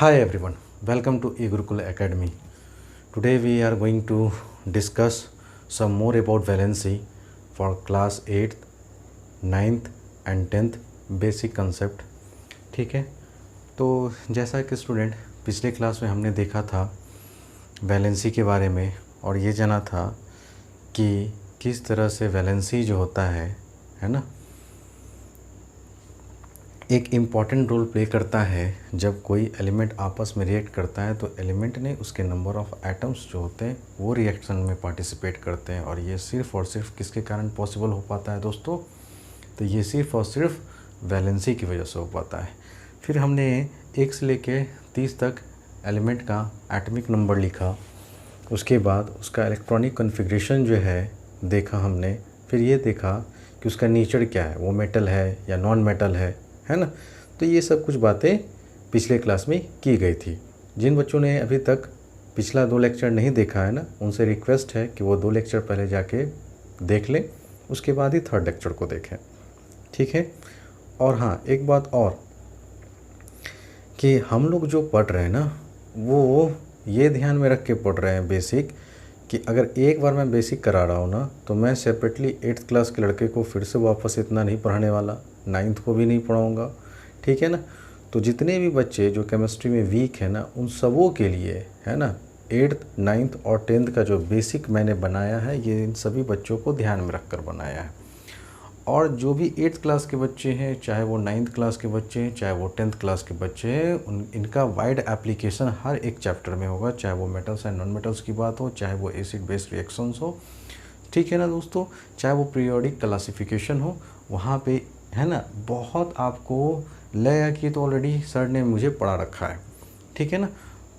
Hi everyone, welcome to eGurukul Academy. Today we are going to discuss some more about valency for class 8th, 9th and 10th basic concept. ठीक है, तो जैसा कि student पिछले class में हमने देखा था वैलेंसी के बारे में और ये जाना था कि किस तरह से वैलेंसी जो होता है ना, एक इम्पॉर्टेंट रोल प्ले करता है। जब कोई एलिमेंट आपस में रिएक्ट करता है तो एलिमेंट ने उसके नंबर ऑफ़ एटम्स जो होते हैं वो रिएक्शन में पार्टिसिपेट करते हैं, और ये सिर्फ़ और सिर्फ किसके कारण पॉसिबल हो पाता है दोस्तों? तो ये सिर्फ़ और सिर्फ वैलेंसी की वजह से हो पाता है। फिर हमने 1 से लेके 30 तक एलिमेंट का एटॉमिक नंबर लिखा, उसके बाद उसका इलेक्ट्रॉनिक कॉन्फ़िगरेशन जो है देखा हमने। फिर ये देखा कि उसका नेचर क्या है, वो मेटल है या नॉन मेटल है ना। तो ये सब कुछ बातें पिछले क्लास में की गई थी। जिन बच्चों ने अभी तक पिछला 2 लेक्चर नहीं देखा है ना, उनसे रिक्वेस्ट है कि वो 2 लेक्चर पहले जाके देख लें, उसके बाद ही 3rd लेक्चर को देखें, ठीक है। और हाँ, एक बात और कि हम लोग जो पढ़ रहे हैं ना, वो ये ध्यान में रख के पढ़ रहे हैं बेसिक, कि अगर एक बार मैं बेसिक करा रहा हूँ ना, तो मैं सेपरेटली 8th क्लास के लड़के को फिर से वापस इतना नहीं पढ़ाने वाला, 9th को भी नहीं पढ़ाऊँगा, ठीक है ना। तो जितने भी बच्चे जो केमिस्ट्री में वीक है ना, उन सबों के लिए है ना 8th, 9th और 10th का जो बेसिक मैंने बनाया है, ये इन सभी बच्चों को ध्यान में रख कर बनाया है। और जो भी 8th क्लास के बच्चे हैं, चाहे वो 9th क्लास के बच्चे हैं, चाहे वो 10th क्लास के बच्चे हैं, इनका वाइड एप्लीकेशन हर एक चैप्टर में होगा, चाहे वो मेटल्स एंड नॉन मेटल्स की बात हो, चाहे वो एसिड बेस्ड रिएक्शंस हो, ठीक है ना दोस्तों, चाहे वो पीरियोडिक क्लासिफिकेशन हो, वहाँ पे है ना बहुत आपको लगेगा कि तो ऑलरेडी सर ने मुझे पढ़ा रखा है, ठीक है ना।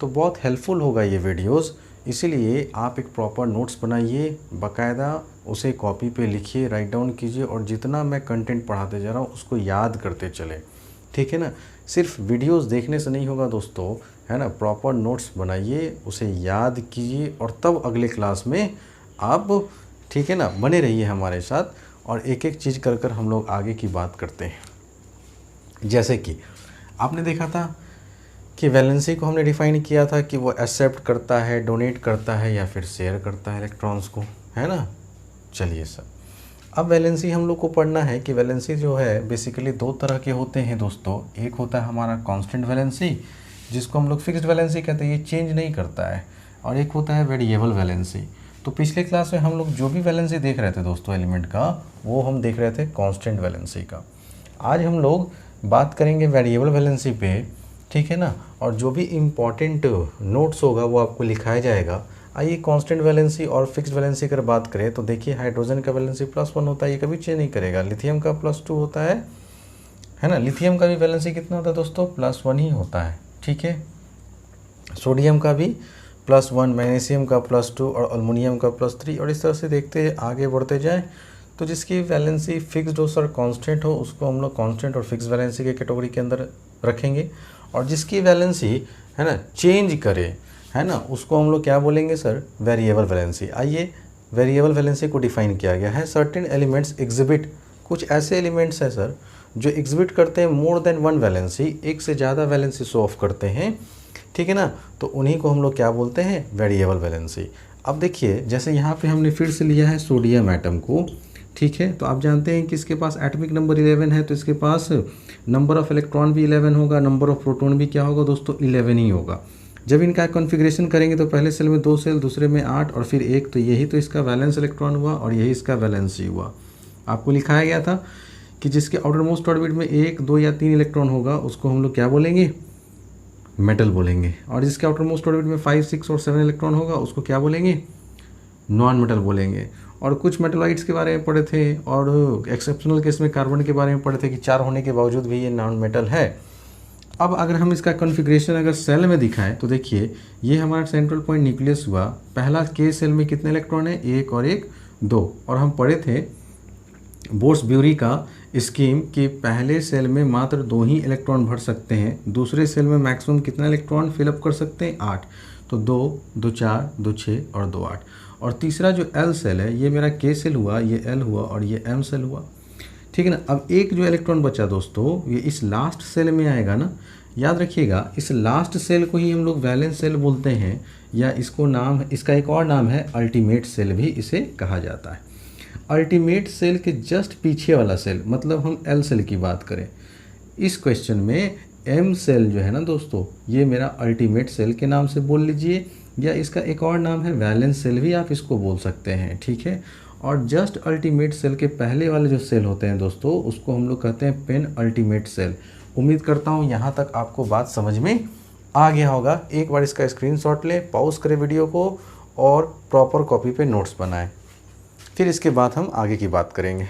तो बहुत हेल्पफुल होगा ये वीडियोस, इसीलिए आप एक प्रॉपर नोट्स बनाइए, बाकायदा उसे कॉपी पे लिखिए, राइट डाउन कीजिए, और जितना मैं कंटेंट पढ़ाते जा रहा हूँ उसको याद करते चले, ठीक है ना। सिर्फ वीडियोस देखने से नहीं होगा दोस्तों, है ना। प्रॉपर नोट्स बनाइए, उसे याद कीजिए, और तब अगले क्लास में आप, ठीक है ना, बने रहिए हमारे साथ, और एक एक चीज़ कर कर हम लोग आगे की बात करते हैं। जैसे कि आपने देखा था कि वैलेंसी को हमने डिफ़ाइन किया था कि वो एक्सेप्ट करता है, डोनेट करता है या फिर शेयर करता है इलेक्ट्रॉन्स को, है ना। चलिए सर, अब वैलेंसी हम लोग को पढ़ना है कि वैलेंसी जो है बेसिकली 2 तरह के होते हैं दोस्तों। एक होता है हमारा कांस्टेंट वैलेंसी, जिसको हम लोग फिक्स्ड वैलेंसी कहते हैं, ये चेंज नहीं करता है, और एक होता है वेरिएबल वैलेंसी। तो पिछले क्लास में हम लोग जो भी वैलेंसी देख रहे थे दोस्तों एलिमेंट का, वो हम देख रहे थे कांस्टेंट वैलेंसी का। आज हम लोग बात करेंगे वेरिएबल वैलेंसी पे, ठीक है ना। और जो भी इम्पॉर्टेंट नोट्स होगा वो आपको लिखाया जाएगा। आइए कांस्टेंट वैलेंसी और फिक्स्ड वैलेंसी अगर बात करें तो देखिए, हाइड्रोजन का वैलेंसी +1 होता है, ये कभी चेंज नहीं करेगा। लिथियम का +2 होता है ना। लिथियम का भी वैलेंसी कितना होता है दोस्तों? +1 ही होता है, ठीक है। सोडियम का भी +1, मैग्नीशियम का +2 और एल्युमिनियम का +3, और इस तरह से देखते आगे बढ़ते जाएं। तो जिसकी वैलेंसी फिक्स्ड हो सर, कांस्टेंट हो, उसको हम लोग कांस्टेंट और फिक्स्ड वैलेंसी के कैटेगरी के अंदर रखेंगे। और जिसकी वैलेंसी है ना चेंज करे, है ना, उसको हम लोग क्या बोलेंगे सर? Variable valency. आइए, वेरिएबल वैलेंसी को डिफाइन किया गया है, सर्टेन एलिमेंट्स एग्जिबिट, कुछ ऐसे एलिमेंट्स हैं सर जो एग्जिबिट करते हैं मोर देन 1 वैलेंसी, एक से ज़्यादा वैलेंसी शो ऑफ करते हैं, ठीक है ना। तो उन्हीं को हम लोग क्या बोलते हैं? Variable valency. अब देखिए, जैसे यहाँ पे हमने फिर से लिया है सोडियम एटम को, ठीक है। तो आप जानते हैं कि इसके पास एटॉमिक नंबर 11 है, तो इसके पास नंबर ऑफ़ इलेक्ट्रॉन भी 11 होगा, नंबर ऑफ़ प्रोटॉन भी क्या होगा दोस्तों? 11 ही होगा। जब इनका कॉन्फ़िगरेशन करेंगे तो पहले सेल में 2 सेल, दूसरे में 8 और फिर 1, तो यही तो इसका वैलेंस इलेक्ट्रॉन हुआ और यही इसका वैलेंसी हुआ। आपको लिखाया गया था कि जिसके आउटर मोस्ट ऑर्बिट में 1, 2 या 3 इलेक्ट्रॉन होगा उसको हम लोग क्या बोलेंगे? मेटल बोलेंगे। और जिसके आउटर मोस्ट ऑर्बिट में 5, 6 और 7 इलेक्ट्रॉन होगा उसको क्या बोलेंगे? नॉन मेटल बोलेंगे। और कुछ मेटलॉइड्स के बारे में पढ़े थे, और एक्सेप्शनल केस में कार्बन के बारे में पढ़े थे कि 4 होने के बावजूद भी ये नॉन मेटल है। अब अगर हम इसका कॉन्फ़िगरेशन अगर सेल में दिखाएं तो देखिए, ये हमारा सेंट्रल पॉइंट न्यूक्लियस हुआ। पहला के सेल में कितने इलेक्ट्रॉन है? 1 और 1, 2। और हम पढ़े थे बोर्स-ब्यूरी का स्कीम कि पहले सेल में मात्र 2 ही इलेक्ट्रॉन भर सकते हैं, दूसरे सेल में मैक्सिमम कितना इलेक्ट्रॉन फिलअप कर सकते हैं? 8। तो 2, 2 4, 2 6 और 2 8। और तीसरा जो एल सेल है, ये मेरा के सेल हुआ, ये एल हुआ और ये एम सेल हुआ, ठीक है ना। अब एक जो इलेक्ट्रॉन बचा दोस्तों, ये इस लास्ट सेल में आएगा ना, याद रखिएगा इस लास्ट सेल को ही हम लोग वैलेंस सेल बोलते हैं, या इसका एक और नाम है अल्टीमेट सेल भी इसे कहा जाता है। अल्टीमेट सेल के जस्ट पीछे वाला सेल, मतलब हम एल सेल की बात करें, इस क्वेश्चन में एम सेल जो है ना दोस्तों, ये मेरा अल्टीमेट सेल के नाम से बोल लीजिए, या इसका एक और नाम है वैलेंस सेल भी आप इसको बोल सकते हैं, ठीक है। और जस्ट अल्टीमेट सेल के पहले वाले जो सेल होते हैं दोस्तों, उसको हम लोग कहते हैं पेन अल्टीमेट सेल। उम्मीद करता हूँ यहाँ तक आपको बात समझ में आ गया होगा। एक बार इसका स्क्रीनशॉट लें, पॉज करें वीडियो को और प्रॉपर कॉपी पे नोट्स बनाएं, फिर इसके बाद हम आगे की बात करेंगे।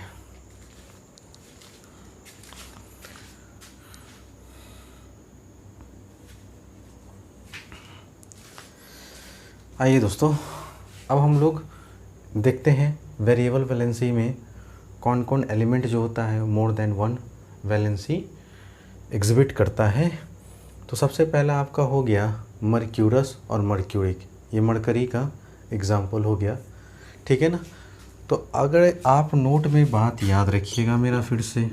आइए दोस्तों, अब हम लोग देखते हैं वेरिएबल वैलेंसी में कौन कौन एलिमेंट जो होता है more than one valency exhibit करता है। तो सबसे पहला आपका हो गया मर्क्यूरस और मर्क्यूरिक, ये मरकरी का एग्जाम्पल हो गया, ठीक है ना। तो अगर आप नोट में बात याद रखिएगा मेरा फिर से,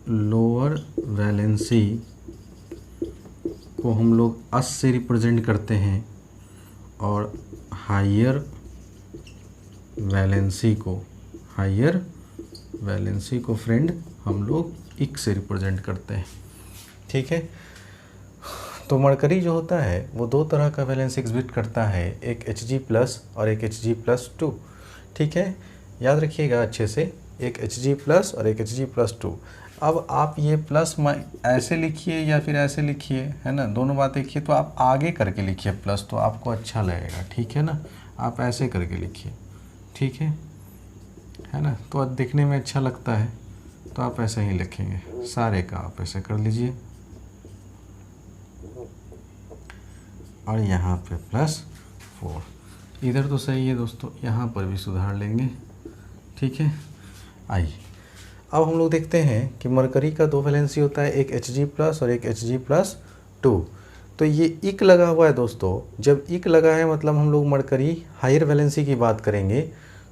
लोअर वैलेंसी को हम लोग अस से रिप्रेजेंट करते हैं और हायर वैलेंसी को फ्रेंड हम लोग इक से रिप्रेजेंट करते हैं, ठीक है। तो मरकरी जो होता है वो दो तरह का वैलेंसी एग्जिबिट करता है, एक Hg+ और एक Hg+2, ठीक है। याद रखिएगा अच्छे से, एक Hg+ और एक Hg+2। अब आप ये प्लस ऐसे लिखिए या फिर ऐसे लिखिए, है ना, दोनों बातें लिखिए, तो आप आगे करके लिखिए प्लस, तो आपको अच्छा लगेगा, ठीक है ना। आप ऐसे करके लिखिए, ठीक है ना, तो दिखने में अच्छा लगता है, तो आप ऐसे ही लिखेंगे, सारे का आप ऐसे कर लीजिए और यहाँ पे +4। इधर तो सही है दोस्तों, यहाँ पर भी सुधार लेंगे, ठीक है। आइए अब हम लोग देखते हैं कि मरकरी का दो वैलेंसी होता है, एक Hg+ और एक Hg+2। तो ये इक लगा हुआ है दोस्तों, जब इक लगा है मतलब हम लोग मरकरी हायर वैलेंसी की बात करेंगे।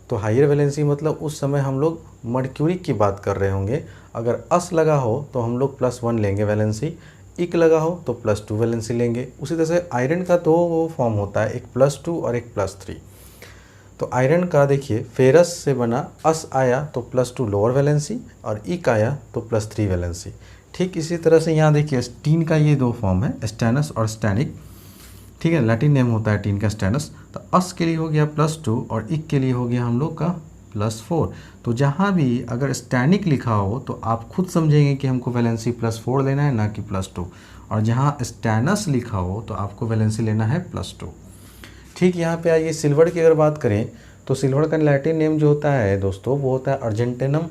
तो हायर वैलेंसी मतलब उस समय हम लोग मर्क्यूरिक की बात कर रहे होंगे। अगर अस लगा हो तो हम लोग +1 लेंगे वैलेंसी, इक लगा हो तो +2 वैलेंसी लेंगे। उसी तरह से आयरन का दो फॉर्म होता है, एक +2 और एक +3। तो आयरन का देखिए फेरस से बना, अस आया तो +2 लोअर वैलेंसी और इक आया तो +3 वैलेंसी। ठीक इसी तरह से यहाँ देखिए टीन का ये दो फॉर्म है, स्टैनस और स्टैनिक, ठीक है, लैटिन नेम होता है टीन का स्टैनस। तो अस के लिए हो गया +2 और इक के लिए हो गया हम लोग का +4। तो जहाँ भी अगर स्टैनिक लिखा हो तो आप खुद समझेंगे कि हमको वैलेंसी +4 लेना है, ना कि +2, और जहाँ स्टैनस लिखा हो तो आपको वैलेंसी लेना है +2। ठीक, यहाँ पे आइए सिल्वर की अगर बात करें तो सिल्वर का लैटिन नेम जो होता है दोस्तों वो होता है अर्जेंटेनम,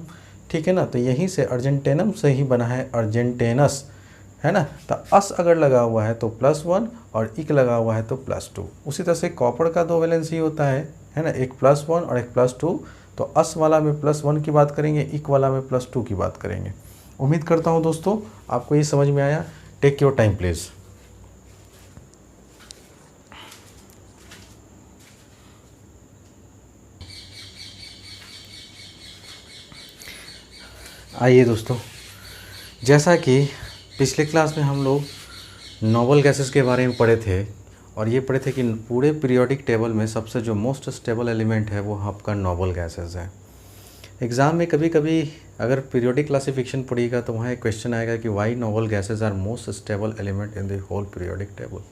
ठीक है ना। तो यहीं से अर्जेंटेनम से ही बना है अर्जेंटेनस, है ना। तो अस अगर लगा हुआ है तो +1 और इक लगा हुआ है तो +2। उसी तरह से कॉपर का दो वैलेंसी होता है ना, एक +1 और एक +2। तो अस वाला में +1 की बात करेंगे, इक वाला में +2 की बात करेंगे। उम्मीद करता हूँ दोस्तों आपको ये समझ में आया। Take your time please. आइए दोस्तों, जैसा कि पिछले क्लास में हम लोग नोबल गैसेस के बारे में पढ़े थे, और ये पढ़े थे कि पूरे पीरियोडिक टेबल में सबसे जो मोस्ट स्टेबल एलिमेंट है वो आपका नोबल गैसेस है। एग्ज़ाम में कभी कभी अगर पीरियोडिक क्लासिफिकेशन पढ़िएगा तो वहाँ एक क्वेश्चन आएगा कि why noble gases are most stable element in the whole periodic table.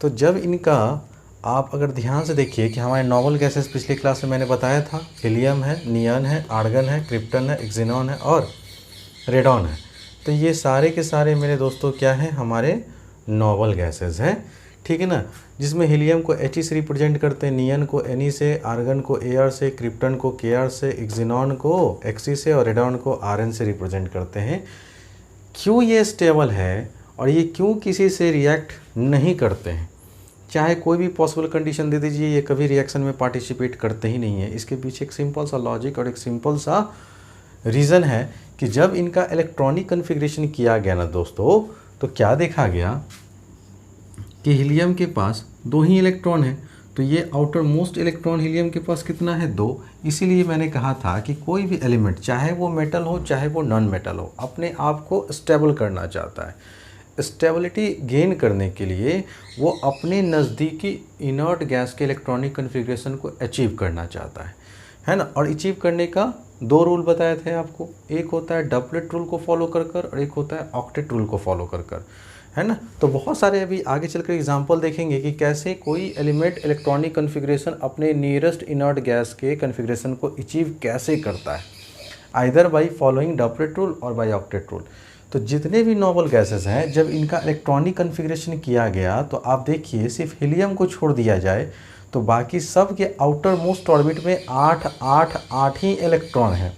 तो जब इनका आप अगर ध्यान से देखिए कि हमारे नोबल गैसेस पिछले क्लास में मैंने बताया था, हीलियम है, नियॉन है, आर्गन है, क्रिप्टन है, एक्सिनॉन है और रेडॉन है। तो ये सारे के सारे मेरे दोस्तों क्या हैं, हमारे नोबल गैसेस हैं, ठीक है ना। जिसमें हीलियम को He से रिप्रेजेंट करते हैं, नियन को Ne से, आर्गन को Ar से, क्रिप्टन को Kr से, एक्सिनॉन को Xc से और रेडॉन को Rn से रिप्रेजेंट करते हैं। क्यों ये स्टेबल है और ये क्यों किसी से रिएक्ट नहीं करते हैं, चाहे कोई भी पॉसिबल कंडीशन दे दीजिए, ये कभी रिएक्शन में पार्टिसिपेट करते ही नहीं है। इसके पीछे एक सिंपल सा लॉजिक और एक सिंपल सा रीज़न है कि जब इनका इलेक्ट्रॉनिक कन्फिग्रेशन किया गया ना दोस्तों, तो क्या देखा गया कि हीलियम के पास 2 ही इलेक्ट्रॉन है, तो ये आउटर मोस्ट इलेक्ट्रॉन हीलियम के पास कितना है, 2। इसीलिए मैंने कहा था कि कोई भी एलिमेंट चाहे वो मेटल हो चाहे वो नॉन मेटल हो, अपने आप को स्टेबल करना चाहता है। स्टेबिलिटी गेन करने के लिए वो अपने नज़दीकी इनर्ट गैस के इलेक्ट्रॉनिक कन्फिग्रेशन को अचीव करना चाहता है ना। और अचीव करने का 2 रूल बताए थे आपको, एक होता है डबलेट रूल को फॉलो कर कर और एक होता है ऑक्टेट रूल को फॉलो कर कर, है ना। तो बहुत सारे अभी आगे चलकर एग्जांपल देखेंगे कि कैसे कोई एलिमेंट इलेक्ट्रॉनिक कन्फिग्रेशन अपने नियरेस्ट इनर्ट गैस के कन्फिग्रेशन को अचीव कैसे करता है, either by following doublet rule और बाई ऑक्टेट रूल। तो जितने भी नोबल गैसेस हैं, जब इनका इलेक्ट्रॉनिक कन्फिग्रेशन किया गया तो आप देखिए सिर्फ हीलियम को छोड़ दिया जाए तो बाकी सब के आउटर मोस्ट ऑर्बिट में 8 ही इलेक्ट्रॉन हैं।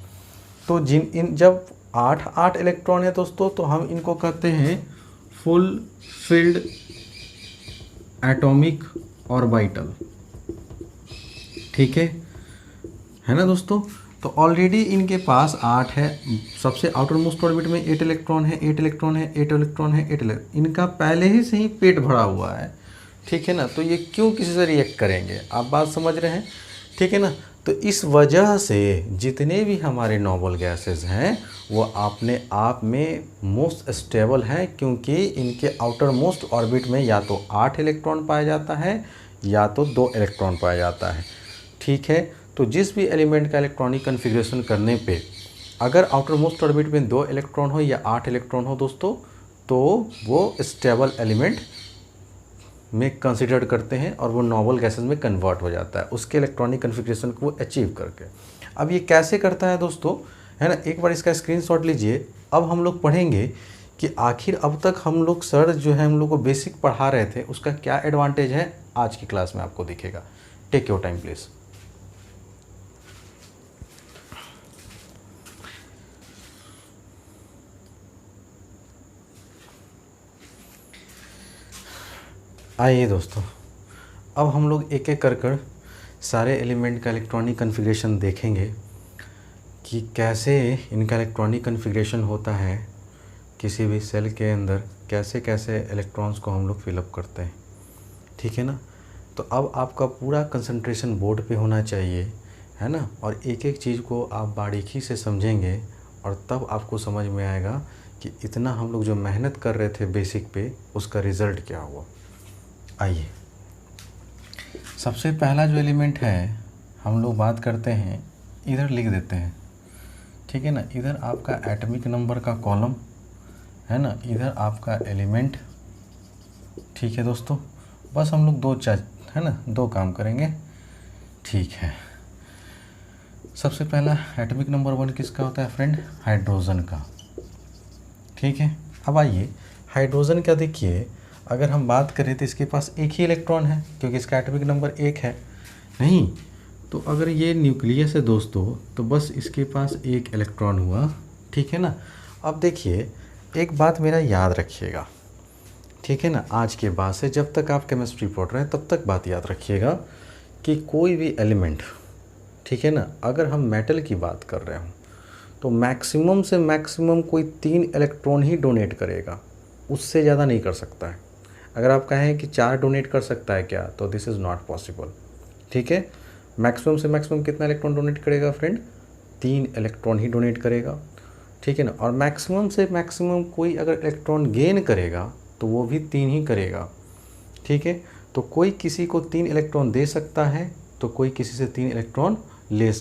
तो जब 8 इलेक्ट्रॉन है दोस्तों, तो हम इनको कहते हैं फुल फिल्ड एटॉमिक ऑर्बिटल, ठीक है ना दोस्तों। तो ऑलरेडी इनके पास 8 है, सबसे आउटर मोस्ट ऑर्बिट में 8 इलेक्ट्रॉन है, 8 इलेक्ट्रॉन है, 8 इलेक्ट्रॉन है, 8 इलेक्ट्रॉन, इनका पहले ही से ही पेट भरा हुआ है, ठीक है ना। तो ये क्यों किसी से रिएक्ट करेंगे, आप बात समझ रहे हैं, ठीक है ना। तो इस वजह से जितने भी हमारे नोबल गैसेस हैं वो अपने आप में मोस्ट स्टेबल हैं, क्योंकि इनके आउटर मोस्ट ऑर्बिट में या तो 8 इलेक्ट्रॉन पाया जाता है या तो 2 इलेक्ट्रॉन पाया जाता है, ठीक है। तो जिस भी एलिमेंट का इलेक्ट्रॉनिक कन्फिग्रेशन करने पे अगर आउटर मोस्ट ऑर्बिट में 2 इलेक्ट्रॉन हो या 8 इलेक्ट्रॉन हो दोस्तों, तो वो स्टेबल एलिमेंट में कंसिडर करते हैं और वो नोबल गैसेस में कन्वर्ट हो जाता है उसके इलेक्ट्रॉनिक कन्फिग्रेशन को अचीव करके। अब ये कैसे करता है दोस्तों, है ना, एक बार इसका स्क्रीनशॉट लीजिए। अब हम लोग पढ़ेंगे कि आखिर अब तक हम लोग सर जो है हम लोग को बेसिक पढ़ा रहे थे उसका क्या एडवांटेज है, आज की क्लास में आपको दिखेगा। Take your time please. आइए दोस्तों, अब हम लोग एक एक कर सारे एलिमेंट का इलेक्ट्रॉनिक कन्फिग्रेशन देखेंगे कि कैसे इनका इलेक्ट्रॉनिक कन्फिग्रेशन होता है, किसी भी सेल के अंदर कैसे कैसे इलेक्ट्रॉन्स को हम लोग फिलअप करते हैं, ठीक है ना। तो अब आपका पूरा कंसंट्रेशन बोर्ड पे होना चाहिए, है ना, और एक एक चीज़ को आप बारीकी से समझेंगे और तब आपको समझ में आएगा कि इतना हम लोग जो मेहनत कर रहे थे बेसिक पे उसका रिज़ल्ट क्या हुआ। आइए, सबसे पहला जो एलिमेंट है हम लोग बात करते हैं, इधर लिख देते हैं, ठीक है ना। इधर आपका एटॉमिक नंबर का कॉलम है ना, इधर आपका एलिमेंट, ठीक है दोस्तों। बस हम लोग दो काम करेंगे, ठीक है। सबसे पहला एटॉमिक नंबर 1 किसका होता है फ्रेंड, हाइड्रोजन का, ठीक है। अब आइए हाइड्रोजन का देखिए, अगर हम बात करें तो इसके पास एक ही इलेक्ट्रॉन है क्योंकि इसका एटॉमिक नंबर 1 है, नहीं तो अगर ये न्यूक्लियस है दोस्तों तो बस इसके पास एक इलेक्ट्रॉन हुआ, ठीक है ना। अब देखिए एक बात मेरा याद रखिएगा, ठीक है ना, आज के बाद से जब तक आप केमिस्ट्री पढ़ रहे हैं तब तक बात याद रखिएगा कि कोई भी एलिमेंट, ठीक है ना, अगर हम मेटल की बात कर रहे हो तो मैक्सिमम से मैक्सिमम कोई 3 इलेक्ट्रॉन ही डोनेट करेगा, उससे ज़्यादा नहीं कर सकता है। अगर आप कहें कि 4 डोनेट कर सकता है क्या, तो दिस इज़ नॉट पॉसिबल, ठीक है। मैक्सिमम से मैक्सिमम कितना इलेक्ट्रॉन डोनेट करेगा फ्रेंड, 3 इलेक्ट्रॉन ही डोनेट करेगा, ठीक है ना। और मैक्सिमम से मैक्सिमम कोई अगर इलेक्ट्रॉन गेन करेगा तो वो भी 3 ही करेगा, ठीक है। तो कोई किसी को 3 इलेक्ट्रॉन दे सकता है तो कोई किसी से 3 इलेक्ट्रॉन ले सकता है।